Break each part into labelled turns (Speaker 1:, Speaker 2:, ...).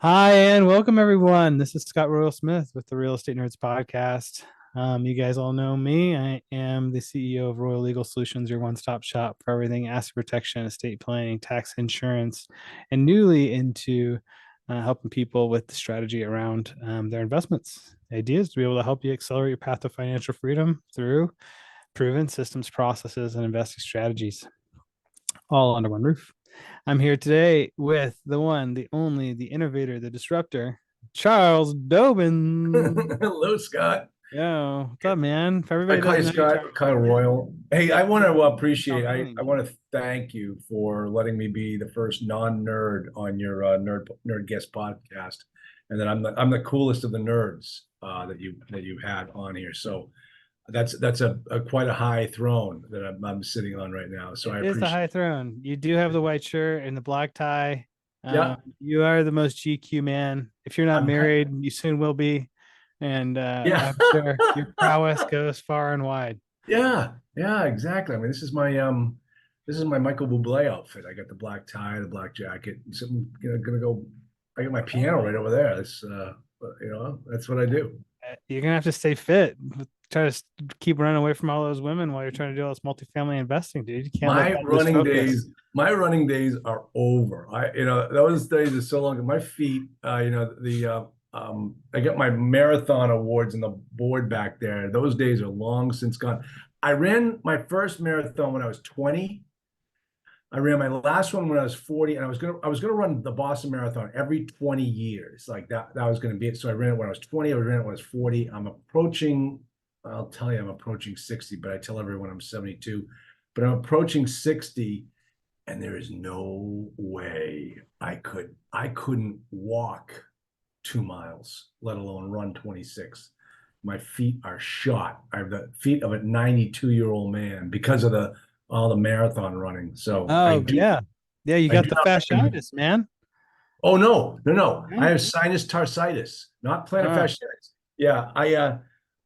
Speaker 1: Hi, and welcome everyone. This is Scott Royal Smith with the Real Estate Nerds podcast. You guys all know me. I am the CEO of Royal Legal Solutions, your one-stop shop for everything asset protection, estate planning, tax insurance, and newly into helping people with the strategy around their investments. The idea is to be able to help you accelerate your path to financial freedom through proven systems, processes, and investing strategies, all under one roof. I'm here today with the one, the only, the innovator, the disruptor, Charles Dobens.
Speaker 2: Hello, Scott.
Speaker 1: Yo, what's up, man? If
Speaker 2: I
Speaker 1: everybody
Speaker 2: call you
Speaker 1: doesn't know you,
Speaker 2: Scott,
Speaker 1: Charles,
Speaker 2: Kyle
Speaker 1: yeah,
Speaker 2: Royal. Hey, I want to
Speaker 1: call
Speaker 2: appreciate.
Speaker 1: me
Speaker 2: I
Speaker 1: anything.
Speaker 2: want to thank you for letting me be the first non-nerd on your nerd guest podcast, and that I'm the coolest of the nerds that you had on here. So that's a quite a high throne that I'm sitting on right now. So
Speaker 1: It
Speaker 2: I
Speaker 1: is a
Speaker 2: appreciate
Speaker 1: high throne. You do have the white shirt and the black tie.
Speaker 2: it. Yeah,
Speaker 1: You are the most GQ man. If you're not
Speaker 2: I'm
Speaker 1: married, you soon will be. And
Speaker 2: yeah.
Speaker 1: I'm sure your prowess goes far and wide.
Speaker 2: Yeah, exactly. I mean, this is my Michael Bublé outfit. I got the black tie, the black jacket. So I'm gonna go. I got my
Speaker 1: Hey,
Speaker 2: piano right
Speaker 1: man.
Speaker 2: over there. That's what I do.
Speaker 1: You're gonna have to stay fit. Try to keep running away from all those women while you're trying to do all this multifamily investing, dude. You can't let
Speaker 2: My
Speaker 1: that lose
Speaker 2: running
Speaker 1: focus.
Speaker 2: days, my running days are over. Those days are so long. My feet, I got my marathon awards on the board back there. Those days are long since gone. I ran my first marathon when I was 20. I ran my last one when I was 40, and I was gonna run the Boston Marathon every 20 years. Like that was gonna be it. So I ran it when I was 20, I ran it when I was 40. I'll tell you, I'm approaching 60, but I tell everyone I'm 72. But I'm approaching 60, and there is no way I couldn't walk 2 miles, let alone run 26. My feet are shot. I have the feet of a 92-year-old man because of the all the marathon running. So I
Speaker 1: Oh
Speaker 2: do
Speaker 1: yeah, yeah. You
Speaker 2: I
Speaker 1: got
Speaker 2: do
Speaker 1: the
Speaker 2: not recommend.
Speaker 1: fasciitis, man.
Speaker 2: Oh no, no, no. I
Speaker 1: Yeah.
Speaker 2: have sinus tarsitis, not plantar
Speaker 1: Oh,
Speaker 2: fasciitis. Yeah,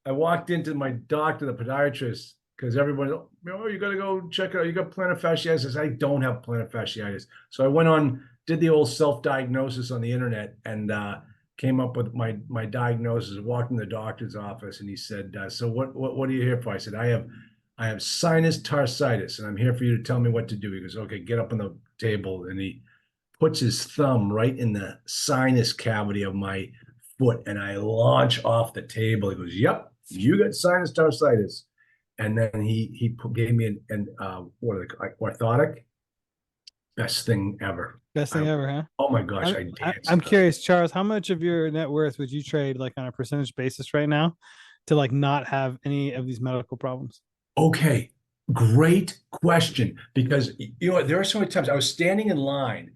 Speaker 2: I walked into my doctor, the podiatrist, because everybody, oh, you gotta go check it out. You got plantar fasciitis. I said, I don't have plantar fasciitis. So I went on, did the old self-diagnosis on the internet, and came up with my diagnosis. Walked in the doctor's office, and he said, "So what are you here for?" I said, "I have sinus tarsitis, and I'm here for you to tell me what to do." He goes, "Okay, get up on the table," and he puts his thumb right in the sinus cavity of my foot, and I launch off the table. He goes, "Yep, you got sinus tarsitis." And then he gave me what are they, like orthotic. Best thing ever.
Speaker 1: best thing
Speaker 2: I
Speaker 1: ever, huh?
Speaker 2: Oh my gosh,
Speaker 1: I'm
Speaker 2: I
Speaker 1: I'm
Speaker 2: danced.
Speaker 1: curious, Charles. How much of your net worth would you trade, like on a percentage basis, right now, to like not have any of these medical problems?
Speaker 2: Okay, great question. Because there are so many times I was standing in line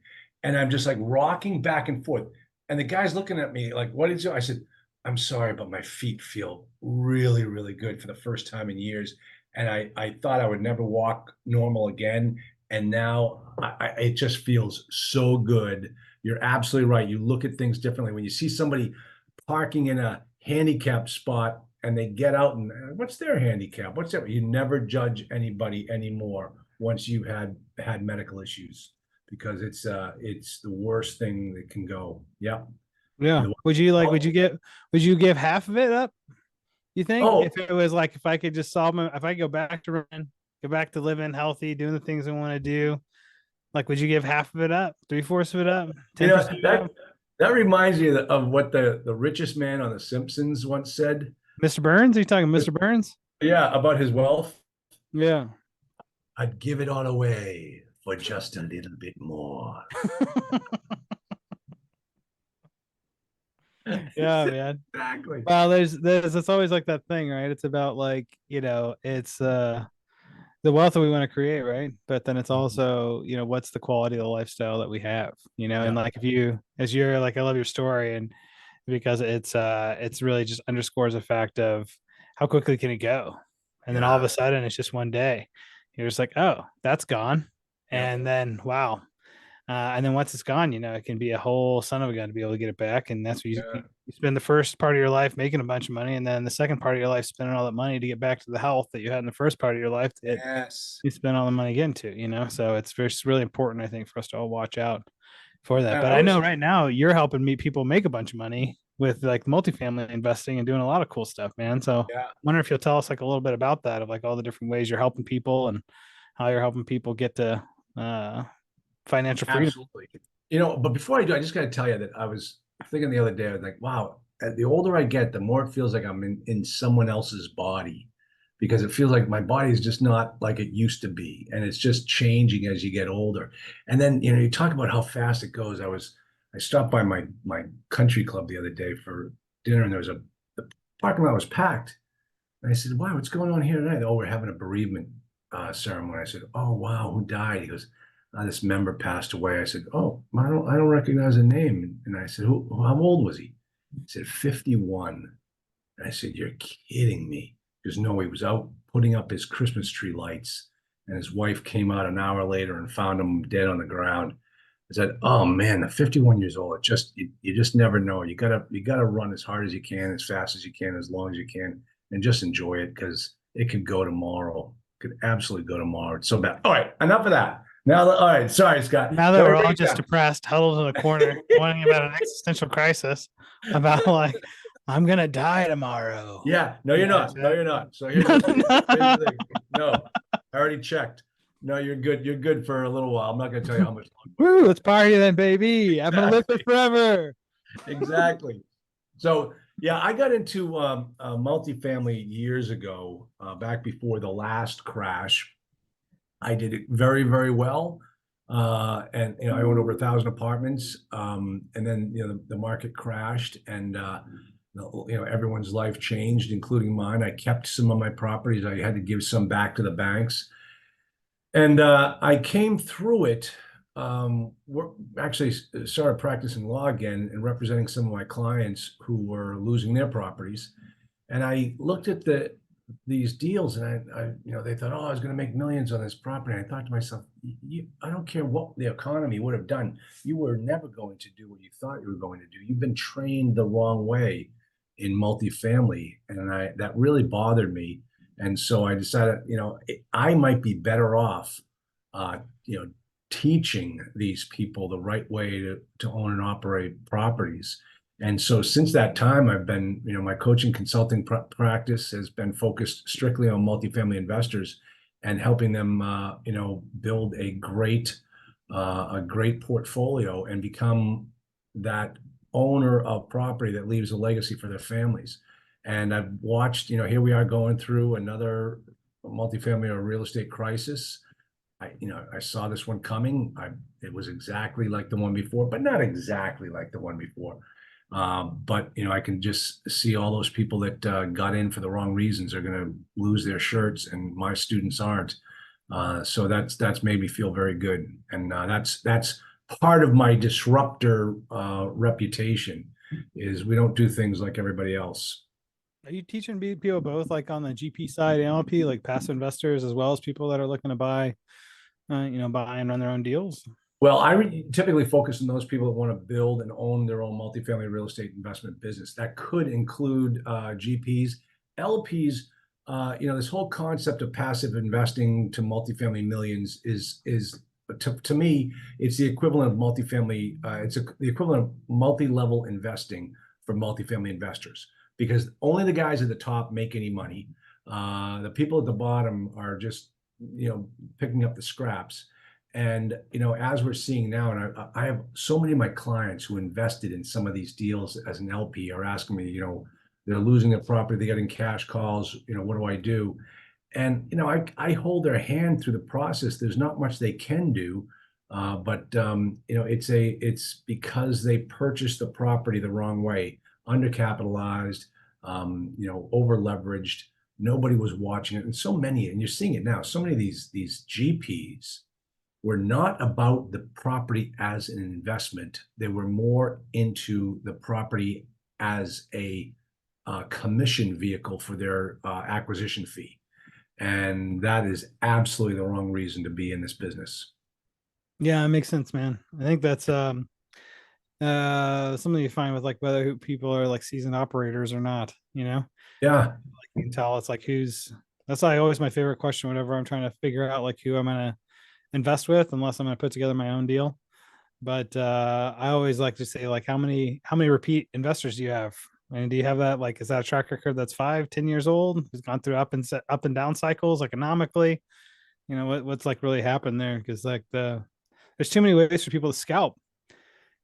Speaker 2: and I'm just like rocking back and forth. And the guy's looking at me like, what did you? I said, I'm sorry, but my feet feel really, really good for the first time in years. And I thought I would never walk normal again. And now it just feels so good. You're absolutely right. You look at things differently. When you see somebody parking in a handicapped spot and they get out and what's their handicap? What's that? You never judge anybody anymore once you've had medical issues because it's the worst thing that can go. Yep.
Speaker 1: Yeah.
Speaker 2: The-
Speaker 1: Would you like?
Speaker 2: oh,
Speaker 1: Would you give half of it up? You think
Speaker 2: oh,
Speaker 1: if it was like if I could just solve my if I go back to running, go back to living healthy, doing the things I want to do, like would you give half of it up, three-fourths of it up,
Speaker 2: you know
Speaker 1: 10%
Speaker 2: that
Speaker 1: up?
Speaker 2: that reminds me of what the richest man on The Simpsons once said.
Speaker 1: Mr. Burns? Are you talking Mr. Burns?
Speaker 2: Yeah, about his wealth.
Speaker 1: Yeah.
Speaker 2: I'd give it all away for just a little bit more. He
Speaker 1: Yeah,
Speaker 2: said
Speaker 1: man.
Speaker 2: exactly.
Speaker 1: Well, there's it's always like that thing, right? It's about like, it's the wealth that we want to create, right? But then it's also, what's the quality of the lifestyle that we have, and
Speaker 2: Yeah,
Speaker 1: like if you as you're like I love your story and because it's really just underscores the fact of how quickly can it go, and then all of
Speaker 2: yeah,
Speaker 1: a sudden it's just one day you're just like, oh, that's gone,
Speaker 2: yeah.
Speaker 1: and then wow, and then once it's gone, it can be a whole son of a gun to be able to get it back. And that's what you
Speaker 2: Yeah.
Speaker 1: spend the first part of your life making a bunch of money, and then the second part of your life spending all that money to get back to the health that you had in the first part of your life that
Speaker 2: Yes.
Speaker 1: you spend all the money again to. So it's really important, I think, for us to all watch out for that. But
Speaker 2: I
Speaker 1: I know
Speaker 2: was
Speaker 1: right now you're helping me people make a bunch of money with like multifamily investing and doing a lot of cool stuff, man. So I
Speaker 2: yeah,
Speaker 1: wonder if you'll tell us like a little bit about that, of like all the different ways you're helping people and how you're helping people get to uh, financial freedom.
Speaker 2: absolutely. But before I do, I just got to tell you that I was thinking the other day, I was like, wow, the older I get, the more it feels like I'm in someone else's body because it feels like my body is just not like it used to be. And it's just changing as you get older. And then, you talk about how fast it goes. I stopped by my country club the other day for dinner and the parking lot was packed. And I said, wow, what's going on here tonight? Oh, we're having a bereavement ceremony. I said, oh, wow, who died? He goes, this member passed away. I said, oh, I don't recognize the name. And I said, how old was he? He said, 51. And I said, you're kidding me. He goes, no, he was out putting up his Christmas tree lights. And his wife came out an hour later and found him dead on the ground. I said, oh man, the 51 years old, you just never know. You gotta run as hard as you can, as fast as you can, as long as you can, and just enjoy it because it could go tomorrow. It could absolutely go tomorrow. It's so bad. All right, enough of that. Now, all right, sorry, Scott.
Speaker 1: Now that
Speaker 2: Let me
Speaker 1: we're
Speaker 2: bring
Speaker 1: all
Speaker 2: it
Speaker 1: just
Speaker 2: down.
Speaker 1: depressed, huddled in a corner, whining about an existential crisis, about like I'm gonna die tomorrow.
Speaker 2: Yeah, no, you're
Speaker 1: Yeah,
Speaker 2: not. No, you're not. So here's
Speaker 1: no,
Speaker 2: the
Speaker 1: no,
Speaker 2: here's
Speaker 1: no.
Speaker 2: the thing. No, I already checked. No, you're good. You're good for a little while. I'm not going to tell you how much
Speaker 1: Woo,
Speaker 2: longer.
Speaker 1: let's party then, baby. I'm gonna live for
Speaker 2: Exactly.
Speaker 1: forever.
Speaker 2: Exactly. So yeah, I got into multifamily years ago, back before the last crash. I did it very, very well. And I owned over 1,000 apartments. And then the market crashed and everyone's life changed, including mine. I kept some of my properties. I had to give some back to the banks. And I came through it. We're actually started practicing law again and representing some of my clients who were losing their properties. And I looked at these deals, and they thought, oh, I was going to make millions on this property. And I thought to myself, I don't care what the economy would have done. You were never going to do what you thought you were going to do. You've been trained the wrong way in multifamily, and that really bothered me. And so I decided, I might be better off, uh, you know, teaching these people the right way to own and operate properties. And so since that time, I've been, my coaching consulting practice has been focused strictly on multifamily investors and helping them, build a great portfolio and become that owner of property that leaves a legacy for their families. And I've watched, here we are going through another multifamily or real estate crisis. I saw this one coming. It was exactly like the one before, but not exactly like the one before. But I can just see all those people that got in for the wrong reasons are going to lose their shirts, and my students aren't. So that's made me feel very good, and that's part of my disruptor reputation is we don't do things like everybody else.
Speaker 1: Are you teaching people both like on the GP side and LP, like passive investors, as well as people that are looking to buy, buy and run their own deals?
Speaker 2: Well, I typically focus on those people that want to build and own their own multifamily real estate investment business. That could include GPs, LPs. This whole concept of passive investing to multifamily millions is to me, it's the equivalent of multifamily. The equivalent of multi-level investing for multifamily investors because only the guys at the top make any money. The people at the bottom are just picking up the scraps. And as we're seeing now, and I have so many of my clients who invested in some of these deals as an LP are asking me, they're losing their property, they're getting cash calls, what do I do? And I hold their hand through the process. There's not much they can do, but it's because they purchased the property the wrong way, undercapitalized, over leveraged. Nobody was watching it, and and you're seeing it now. So many of these GPs were not about the property as an investment. They were more into the property as a commission vehicle for their acquisition fee. And that is absolutely the wrong reason to be in this business.
Speaker 1: Yeah, it makes sense, man. I think that's something you find with like whether people are like seasoned operators or not,
Speaker 2: Yeah.
Speaker 1: like you can tell it's like who's that's like always my favorite question whenever I'm trying to figure out like who I'm gonna invest with, unless I'm gonna put together my own deal. But I always like to say, like, how many repeat investors do you have? And do you have that, like, is that a track record that's 5, 10 years old, who's gone through up and down cycles economically? What's like really happened there? Because like there's too many ways for people to scalp,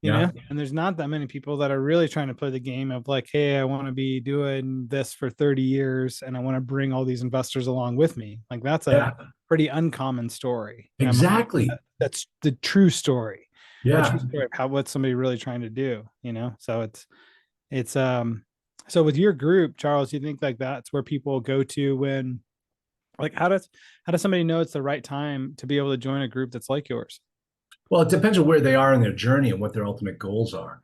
Speaker 2: Yeah.
Speaker 1: and there's not that many people that are really trying to play the game of like, hey, I want to be doing this for 30 years and I want to bring all these investors along with me. Like that's a
Speaker 2: Yeah.
Speaker 1: pretty uncommon story. And I'm like,
Speaker 2: Exactly.
Speaker 1: that's the true story, a true
Speaker 2: Yeah.
Speaker 1: story of how what somebody really trying to do, So it's so with your group, Charles, you think like that's where people go to when, like, how does somebody know it's the right time to be able to join a group that's like yours?
Speaker 2: Well, it depends on where they are in their journey and what their ultimate goals are.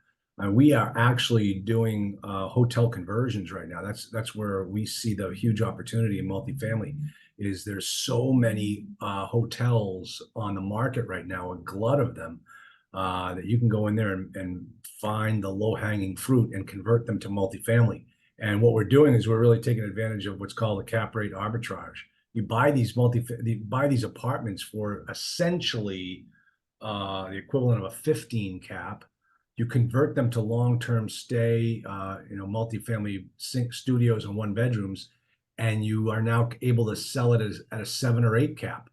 Speaker 2: We are actually doing hotel conversions right now. That's where we see the huge opportunity in multifamily. Is there's so many hotels on the market right now, a glut of them, that you can go in there and find the low hanging fruit and convert them to multifamily. And what we're doing is we're really taking advantage of what's called a cap rate arbitrage. You buy these apartments for essentially the equivalent of a 15 cap. You convert them to long-term stay, multifamily studios and one bedrooms, and you are now able to sell it at a 7 or 8 cap.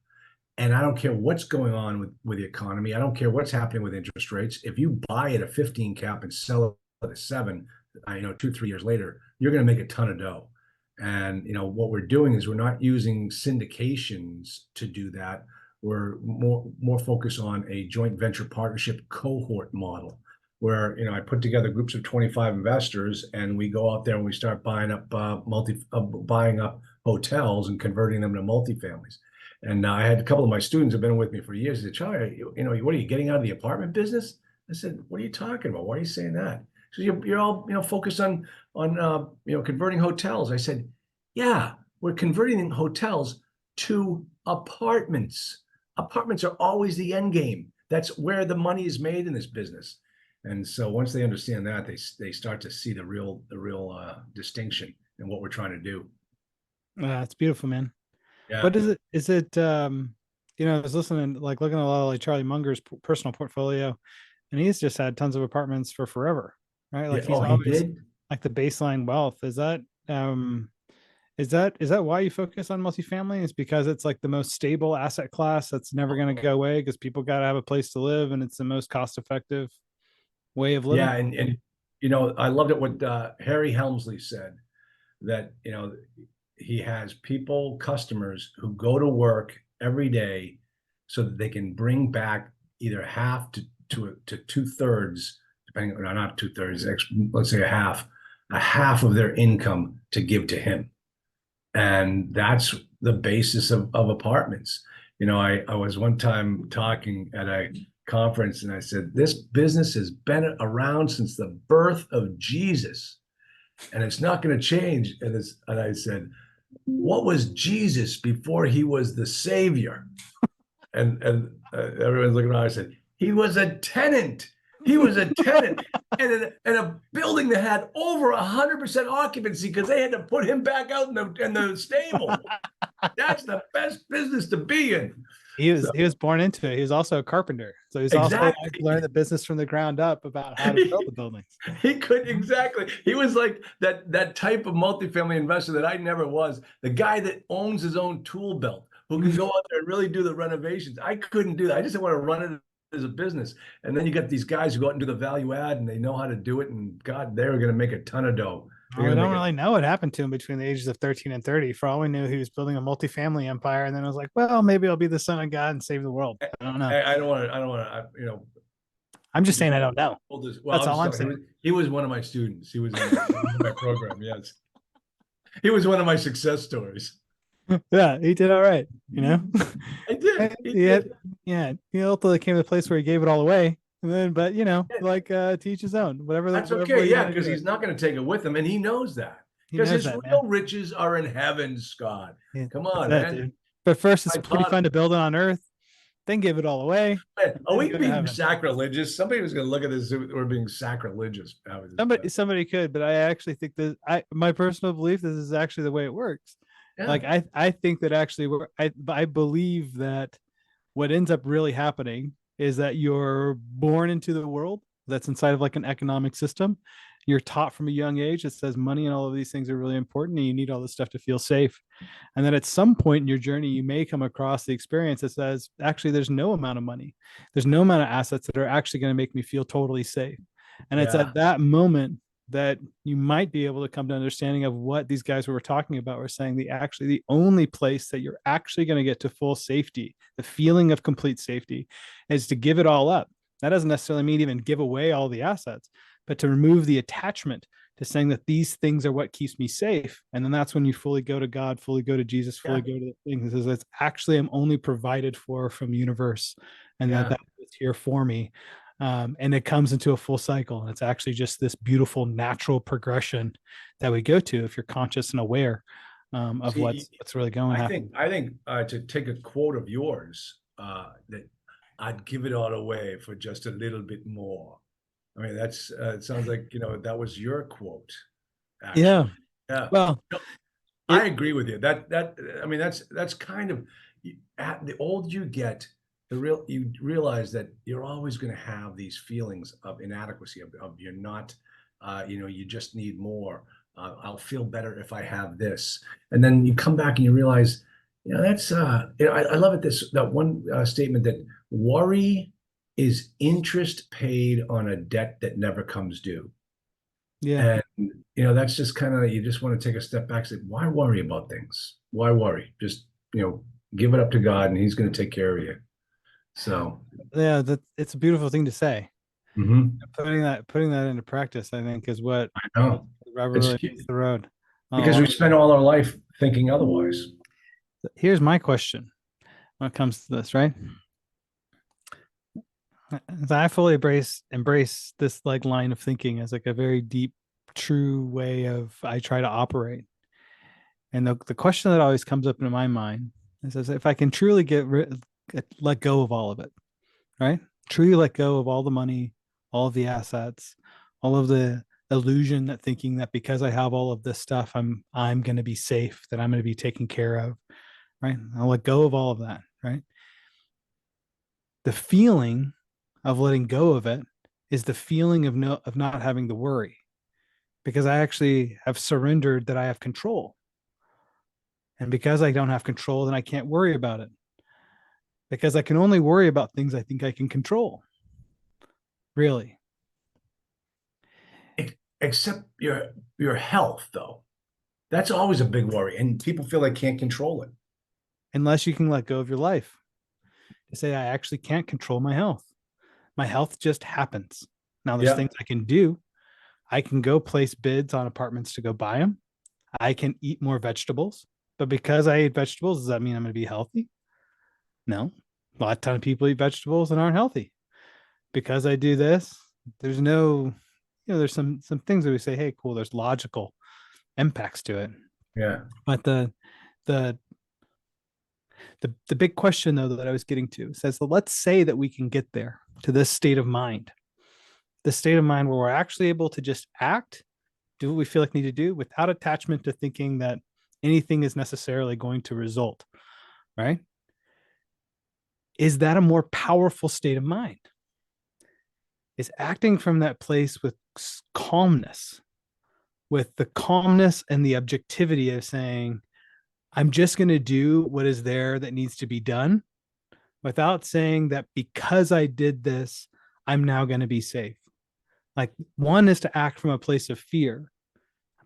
Speaker 2: And I don't care what's going on with the economy. I don't care what's happening with interest rates. If you buy at a 15 cap and sell it at a 7, 2, 3 years later, you're going to make a ton of dough. And what we're doing is we're not using syndications to do that. We're more focused on a joint venture partnership cohort model, where I put together groups of 25 investors, and we go out there and we start buying up buying up hotels and converting them to multifamilies. And I had a couple of my students have been with me for years. They said, Charlie, what are you getting out of the apartment business? I said, what are you talking about? Why are you saying that? So you're all focused on converting hotels. I said, yeah, we're converting hotels to apartments. Apartments are always the end game. That's where the money is made in this business. And so once they understand that, they start to see the real distinction in what we're trying to do.
Speaker 1: It's beautiful, man.
Speaker 2: Yeah.
Speaker 1: What is it? Is it I was listening, like looking at a lot of like Charlie Munger's personal portfolio, and he's just had tons of apartments for forever, right?
Speaker 2: Yeah.
Speaker 1: Like he's
Speaker 2: Oh, he
Speaker 1: always
Speaker 2: did.
Speaker 1: like the baseline wealth. Is that why you focus on multifamily? Is because it's like the most stable asset class that's never going to go away because people got to have a place to live and it's the most cost effective way of living?
Speaker 2: Yeah, and I loved it what Harry Helmsley said, that he has customers who go to work every day so that they can bring back either half to 2/3, depending on, not 2/3, let's say a half of their income to give to him. And that's the basis of apartments. I was one time talking at a conference and I said, this business has been around since the birth of Jesus and it's not going to change. And I said, what was Jesus before he was the savior? And everyone's looking around. I said, he was a tenant. He was a tenant and a building that had over 100% occupancy because they had to put him back out in the stable. That's the best business to be in.
Speaker 1: He was born into it. He was also a carpenter, so he's also like
Speaker 2: Exactly.
Speaker 1: learned the business from the ground up about how to build the buildings.
Speaker 2: He could exactly. He was like that type of multifamily investor that I never was. The guy that owns his own tool belt, who can go out there and really do the renovations. I couldn't do that. I just didn't want to run it as a business. And then you got these guys who go out and do the value add, and they know how to do it. And God, they were going to make a ton of dough.
Speaker 1: Well, we don't really know what happened to him between the ages of 13 and 30. For all we knew, he was building a multifamily empire, and then I was like, well, maybe I'll be the son of God and save the world. I don't know.
Speaker 2: I don't want to. I don't want to.
Speaker 1: I'm just saying I don't know.
Speaker 2: Well,
Speaker 1: That's all I'm saying.
Speaker 2: He was one of my students. He was in my program. Yes, he was one of my success stories.
Speaker 1: Yeah, he did all right.
Speaker 2: I did.
Speaker 1: Yeah. He ultimately came to a place where he gave it all away. And then, but like to each his own. Whatever.
Speaker 2: That's
Speaker 1: whatever
Speaker 2: okay. Yeah, because he's not going to take it with him, and he knows that. Because his real riches are in heaven, Scott. Yeah, come on, man.
Speaker 1: Dude. But first, it's pretty fun to build it on earth. Then give it all away.
Speaker 2: Man, are we being sacrilegious? Somebody was going to look at this. We're being sacrilegious.
Speaker 1: Somebody could, but I actually think that my personal belief, this is actually the way it works. Yeah. Like I think that actually I believe that what ends up really happening is that you're born into the world that's inside of like an economic system. You're taught from a young age that says money and all of these things are really important and you need all this stuff to feel safe. And then at some point in your journey, you may come across the experience that says, actually, there's no amount of money, there's no amount of assets that are actually going to make me feel totally safe. And it's
Speaker 2: Yeah.
Speaker 1: at that moment that you might be able to come to understanding of what these guys were talking about were saying. The only place that you're actually going to get to full safety, the feeling of complete safety, is to give it all up. That doesn't necessarily mean even give away all the assets, but to remove the attachment to saying that these things are what keeps me safe. And then that's when you fully go to God, fully go to Jesus, fully
Speaker 2: Yeah.
Speaker 1: go to the things. It says that's actually I'm only provided for from the universe, and
Speaker 2: Yeah.
Speaker 1: that is here for me. And it comes into a full cycle. And it's actually just this beautiful natural progression that we go to if you're conscious and aware of
Speaker 2: See,
Speaker 1: what's really going on.
Speaker 2: I think to take a quote of yours, that I'd give it all away for just a little bit more. I mean, that's it sounds like, that was your quote,
Speaker 1: Yeah.
Speaker 2: actually. Yeah.
Speaker 1: Well,
Speaker 2: No, I
Speaker 1: it,
Speaker 2: agree with you. I mean, that's kind of at the older you get, you realize that you're always going to have these feelings of inadequacy, of you're not, you just need more. I'll feel better if I have this, and then you come back and you realize, that's I love it. That one statement that worry is interest paid on a debt that never comes due.
Speaker 1: yeah.
Speaker 2: And that's just kind of, you just want to take a step back and say, why worry about things? Why worry? Just, give it up to God and he's going to take care of you. So,
Speaker 1: Yeah, that it's a beautiful thing to say.
Speaker 2: mhm,
Speaker 1: Putting that into practice, I think, is what
Speaker 2: I know.
Speaker 1: the rubber
Speaker 2: It's
Speaker 1: really meets the road.
Speaker 2: because
Speaker 1: Oh,
Speaker 2: we spend all our life thinking otherwise.
Speaker 1: here's my question when it comes to this, right? I fully embrace this like line of thinking as like a very deep, true way of I try to operate. And the question that always comes up in my mind is if I can truly let go of all of it, right? Truly let go of all the money, all of the assets, all of the illusion that thinking that because I have all of this stuff, I'm going to be safe, that I'm going to be taken care of, right? I'll let go of all of that, right? The feeling of letting go of it is the feeling of not having the worry, because I actually have surrendered that I have control. And because I don't have control, then I can't worry about it, because I can only worry about things I think I can control. Really.
Speaker 2: Except your health, though. That's always a big worry. And people feel they can't control it.
Speaker 1: Unless you can let go of your life to say, I actually can't control my health. My health just happens. Now, there's
Speaker 2: Yeah.
Speaker 1: things I can do. I can go place bids on apartments to go buy them. I can eat more vegetables. But because I eat vegetables, does that mean I'm going to be healthy? No. A lot of time people eat vegetables and aren't healthy. Because I do this, there's no, there's some things that we say, hey, cool, there's logical impacts to it.
Speaker 2: Yeah.
Speaker 1: But the the big question though that I was getting to says, well, let's say that we can get there to this state of mind, the state of mind where we're actually able to just act, do what we feel like we need to do without attachment to thinking that anything is necessarily going to result, right? Is that a more powerful state of mind? Is acting from that place with calmness, with the calmness and the objectivity of saying, I'm just going to do what is there that needs to be done, without saying that because I did this, I'm now going to be safe. Like, one is to act from a place of fear.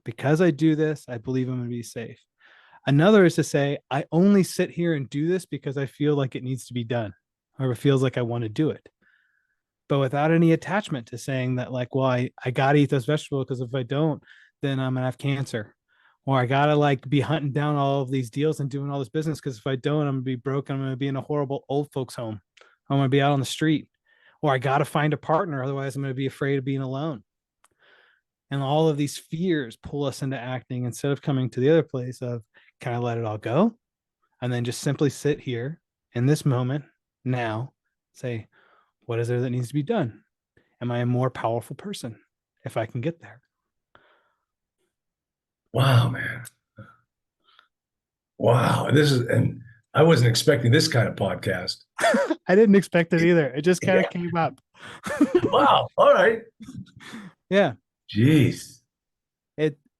Speaker 1: Because I do this, I believe I'm going to be safe. Another is to say, I only sit here and do this because I feel like it needs to be done, or it feels like I want to do it. But without any attachment to saying that, like, well, I got to eat this vegetable because if I don't, then I'm going to have cancer. Or I got to like be hunting down all of these deals and doing all this business because if I don't, I'm going to be broke. I'm going to be in a horrible old folks home. I'm going to be out on the street. Or I got to find a partner. Otherwise, I'm going to be afraid of being alone. And all of these fears pull us into acting instead of coming to the other place of, can I let it all go? And then just simply sit here in this moment now, say, what is there that needs to be done? Am I a more powerful person if I can get there?
Speaker 2: Wow, man. Wow. And I wasn't expecting this kind of podcast.
Speaker 1: I didn't expect it either. It just kind of
Speaker 2: Yeah.
Speaker 1: came up.
Speaker 2: Wow. All right.
Speaker 1: Yeah.
Speaker 2: Jeez.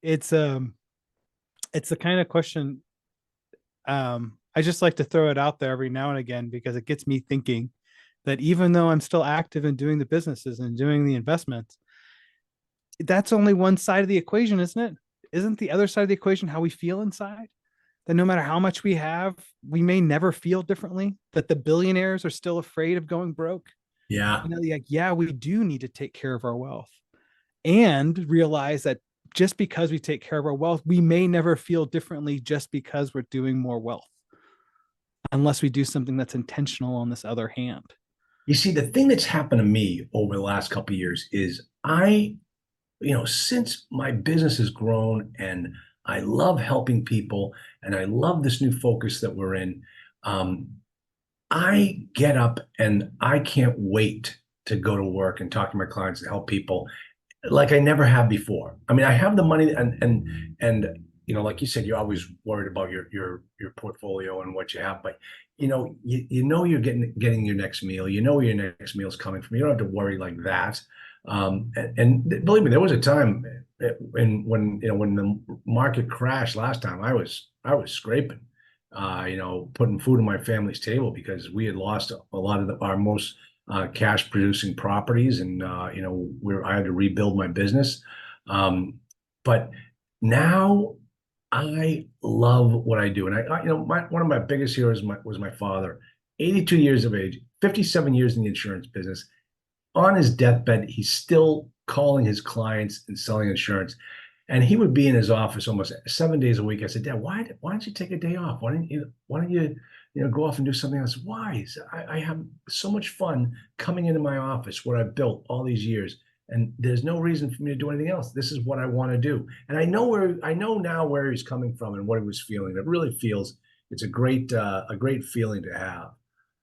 Speaker 1: It's the kind of question I just like to throw it out there every now and again because it gets me thinking that even though I'm still active in doing the businesses and doing the investments, that's only one side of the equation, isn't it? Isn't the other side of the equation how we feel inside? That no matter how much we have, we may never feel differently, that the billionaires are still afraid of going broke.
Speaker 2: Yeah.
Speaker 1: Like, yeah, we do need to take care of our wealth and realize that just because we take care of our wealth, we may never feel differently just because we're doing more wealth, unless we do something that's intentional on this other hand.
Speaker 2: You see, the thing that's happened to me over the last couple of years is since my business has grown and I love helping people and I love this new focus that we're in, um, I get up and I can't wait to go to work and talk to my clients and help people like I never have before. I mean, I have the money and like you said, you're always worried about your portfolio and what you have, but you know you're getting your next meal. You know where your next meal is coming from. You don't have to worry like that. And believe me, there was a time when the market crashed last time, I was scraping, putting food on my family's table because we had lost a lot of our most cash producing properties, and where I had to rebuild my business. But now I love what I do, and one of my biggest heroes was my father, 82 years of age, 57 years in the insurance business. On his deathbed, he's still calling his clients and selling insurance. And he would be in his office almost 7 days a week. I said, Dad, why don't you take a day off? Why don't you go off and do something else? Why? He said, I have so much fun coming into my office, what I've built all these years. And there's no reason for me to do anything else. This is what I want to do. And I know now where he's coming from and what he was feeling. It really feels it's a great feeling to have.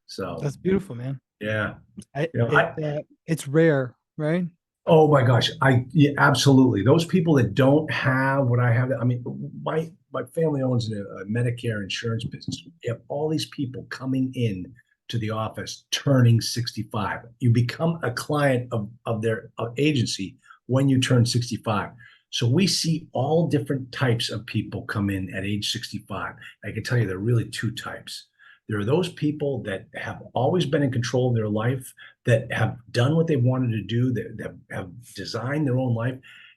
Speaker 2: So
Speaker 1: That's beautiful, man.
Speaker 2: yeah.
Speaker 1: I,
Speaker 2: You know,
Speaker 1: it,
Speaker 2: I
Speaker 1: it's rare, right?
Speaker 2: Oh my gosh, yeah, absolutely. Those people that don't have what I have, I mean, my family owns a Medicare insurance business. You have all these people coming in to the office turning 65. You become a client of their agency when you turn 65. So we see all different types of people come in at age 65. I can tell you there are really two types. There are those people that have always been in control of their life, that have done what they wanted to do, that have designed their own life.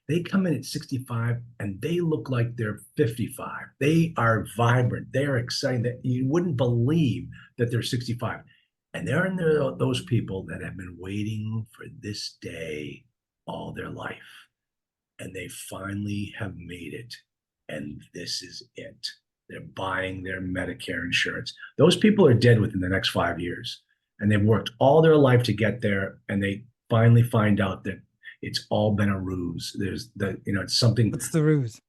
Speaker 2: They come in at 65 and they look like they're 55. They are vibrant. They are excited. That you wouldn't believe that they're 65. And there are those people that have been waiting for this day all their life. And they finally have made it. And this is it. They're buying their Medicare insurance. Those people are dead within the next 5 years. And they've worked all their life to get there. And they finally find out that it's all been a ruse. It's something
Speaker 1: What's the ruse?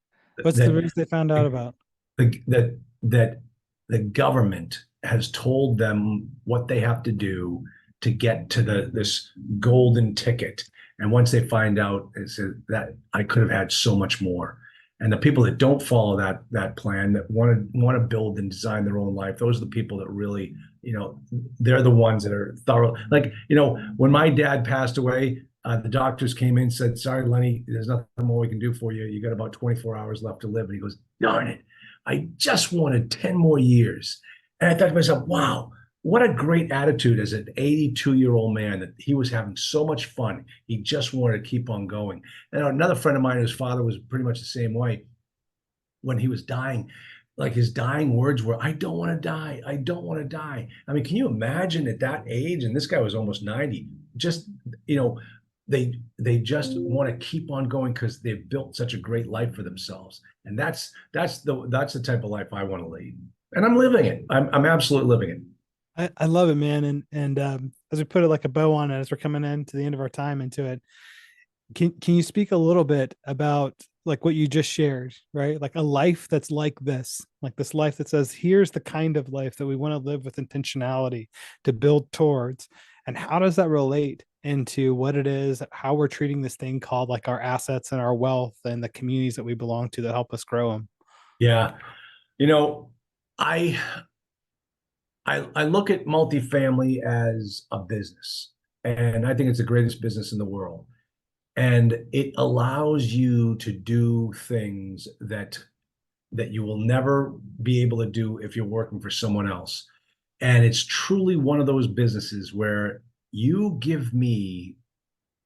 Speaker 1: What's the
Speaker 2: that
Speaker 1: ruse they found out about?
Speaker 2: that the government has told them what they have to do to get to this golden ticket. And once they find out, it's that I could have had so much more. And the people that don't follow that plan, that want to build and design their own life, those are the people that really, they're the ones that are thorough. Like, when my dad passed away, the doctors came in and said, "Sorry, Lenny, there's nothing more we can do for you. You got about 24 hours left to live." And he goes, "Darn it, I just wanted 10 more years." And I thought to myself, wow, what a great attitude as an 82-year-old man, that he was having so much fun. He just wanted to keep on going. And another friend of mine, his father was pretty much the same way. When he was dying, like his dying words were, "I don't want to die. I don't want to die." I mean, can you imagine at that age? And this guy was almost 90. Just, they just want to keep on going because they've built such a great life for themselves. And that's the type of life I want to lead. And I'm living it. I'm absolutely living it.
Speaker 1: I love it, man. And as we put it like a bow on it, as we're coming into the end of our time into it, can you speak a little bit about like what you just shared, right? Like a life that's like this life that says, here's the kind of life that we want to live with intentionality to build towards. And how does that relate into what it is, how we're treating this thing called like our assets and our wealth and the communities that we belong to that help us grow them?
Speaker 2: Yeah. You know, I I look at multifamily as a business, and I think it's the greatest business in the world. And it allows you to do things that you will never be able to do if you're working for someone else. And it's truly one of those businesses where you give me,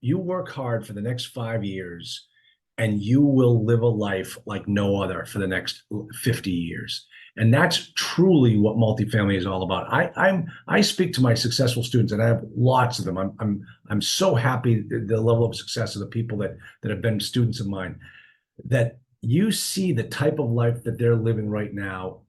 Speaker 2: you work hard for the next 5 years and you will live a life like no other for the next 50 years. And that's truly what multifamily is all about. I speak to my successful students, and I have lots of them. I'm so happy the level of success of the people that have been students of mine, that you see the type of life that they're living right now,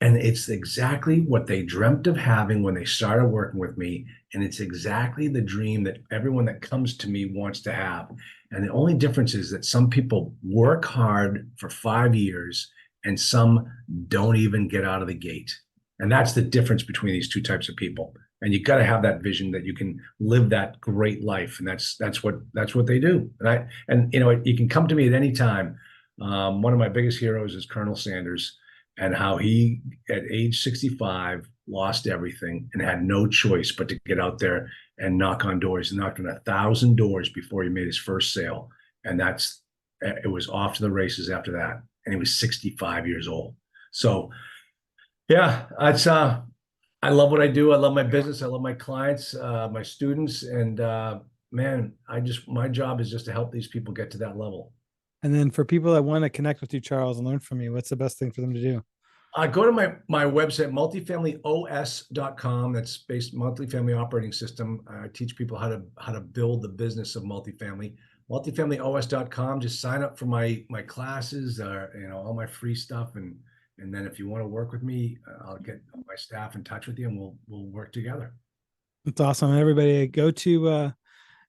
Speaker 2: and it's exactly what they dreamt of having when they started working with me. And it's exactly the dream that everyone that comes to me wants to have. And the only difference is that some people work hard for 5 years and some don't even get out of the gate. And that's the difference between these two types of people. And you got to have that vision that you can live that great life. And that's what they do. And you can come to me at any time. One of my biggest heroes is Colonel Sanders, and how he, at age 65, lost everything and had no choice but to get out there and knock on doors. He knocked on 1,000 doors before he made his first sale. And it was off to the races after that. And he was 65 years old. So yeah, I love what I do. I love my business. I love my clients, my students. And man, my job is just to help these people get to that level.
Speaker 1: And then for people that want to connect with you, Charles, and learn from you, what's the best thing for them to do?
Speaker 2: Go to my website, multifamilyos.com. That's based multifamily operating system. I teach people how to build the business of multifamily. Multifamilyos.com. Just sign up for my classes, all my free stuff, and then if you want to work with me, I'll get my staff in touch with you, and we'll work together.
Speaker 1: It's awesome. And everybody, go to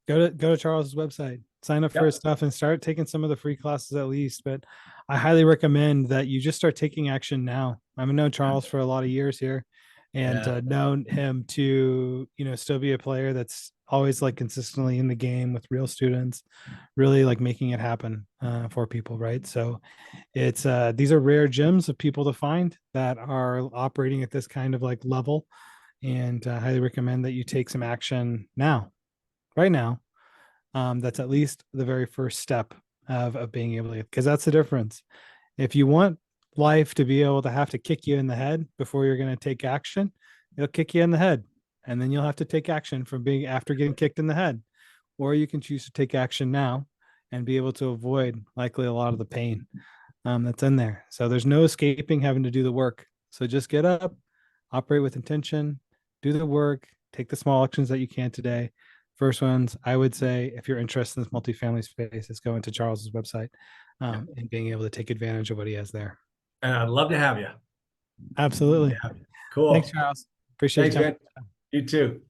Speaker 1: Charles's website, sign up for his stuff, and start taking some of the free classes at least. But I highly recommend that you just start taking action now. I've known Charles for a lot of years here, and known him to still be a player that's always like consistently in the game with real students, really like making it happen for people, right? So it's these are rare gems of people to find that are operating at this kind of like level, and I highly recommend that you take some action now, right now. That's at least the very first step of being able to, because that's the difference. If you want life to be able to have to kick you in the head before you're going to take action, it'll kick you in the head, and then you'll have to take action from being after getting kicked in the head. Or you can choose to take action now and be able to avoid likely a lot of the pain that's in there. So there's no escaping having to do the work. So just get up, operate with intention, do the work, take the small actions that you can today. First ones, I would say, if you're interested in this multifamily space, is going to Charles's website and being able to take advantage of what he has there.
Speaker 2: And I'd love to have you.
Speaker 1: Absolutely.
Speaker 2: Cool.
Speaker 1: Thanks, Charles. Appreciate
Speaker 2: Thanks, man. You too.